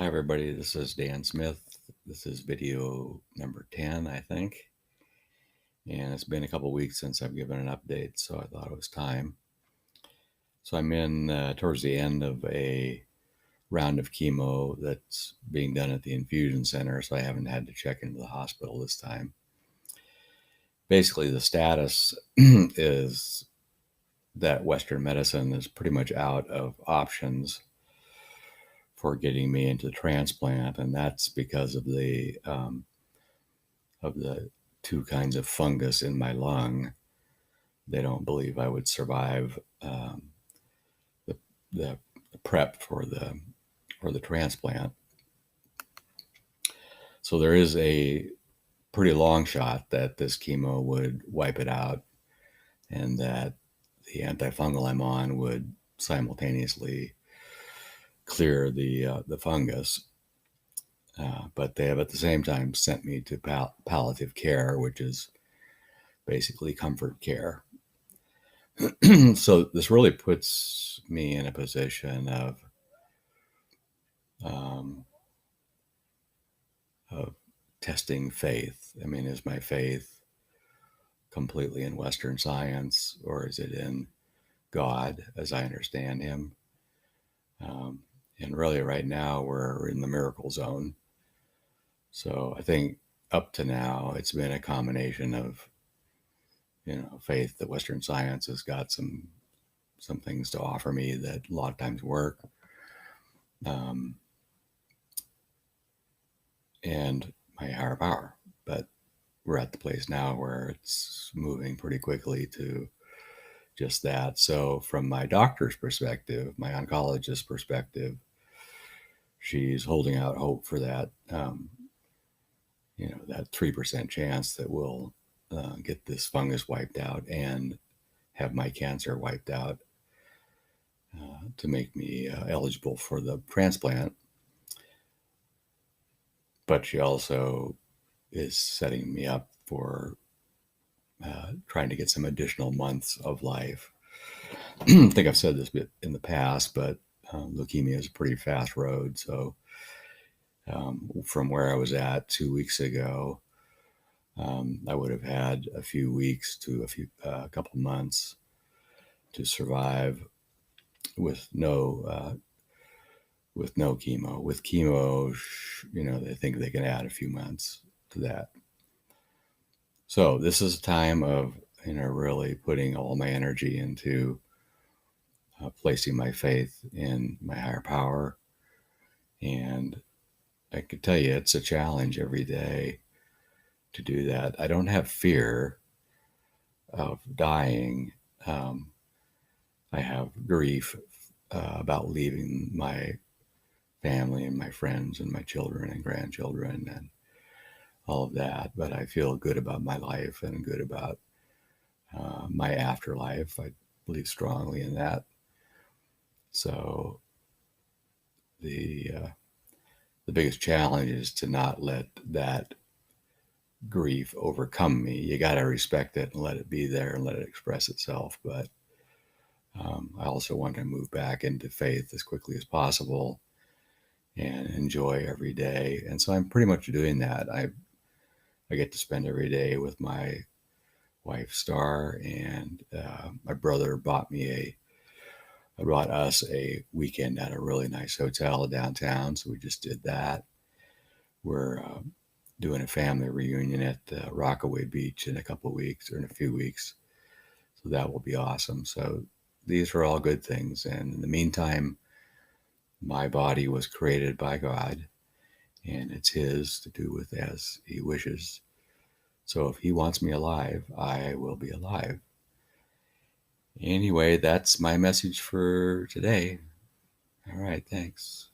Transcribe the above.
Hi, everybody. This is Dan Smith. This is video number 10, I think. And it's been a couple weeks since I've given an update, so I thought it was time. So I'm in towards the end of a round of chemo that's being done at the infusion center, so I haven't had to check into the hospital this time. Basically, the status is that Western medicine is pretty much out of options for getting me into the transplant, and that's because of the two kinds of fungus in my lung. They don't believe I would survive the prep for the transplant. So there is a pretty long shot that this chemo would wipe it out, and that the antifungal I'm on would simultaneously clear the fungus. But they have at the same time sent me to palliative care, which is basically comfort care. So this really puts me in a position of testing faith. I mean, is my faith completely in Western science, or is it in God as I understand him? And really right now we're in the miracle zone. So I think up to now it's been a combination of, faith that Western science has got some things to offer me that a lot of times work. And my higher power. But we're at the place now where it's moving pretty quickly to just that. So from my doctor's perspective, my oncologist's perspective, she's holding out hope for that, that 3% chance that we'll get this fungus wiped out and have my cancer wiped out to make me eligible for the transplant. But she also is setting me up for trying to get some additional months of life. I think I've said this bit in the past, but leukemia is a pretty fast road. So from where I was at 2 weeks ago, I would have had a few weeks to a couple months to survive with no chemo. With chemo, they think they can add a few months to that. So this is a time of, really putting all my energy into placing my faith in my higher power. And I could tell you it's a challenge every day to do that. I don't have fear of dying. I have grief about leaving my family and my friends and my children and grandchildren and all of that. But I feel good about my life and good about my afterlife. I believe strongly in that. So the biggest challenge is to not let that grief overcome me. You got to respect it and let it be there and let it express itself. But I also want to move back into faith as quickly as possible and enjoy every day. And so I'm pretty much doing that. I get to spend every day with my wife, Star, and my brother brought us a weekend at a really nice hotel downtown. So we just did that. We're doing a family reunion at Rockaway Beach in a few weeks. So that will be awesome. So these are all good things. And in the meantime, my body was created by God, and it's his to do with as he wishes. So if he wants me alive, I will be alive. Anyway, that's my message for today. All right, thanks.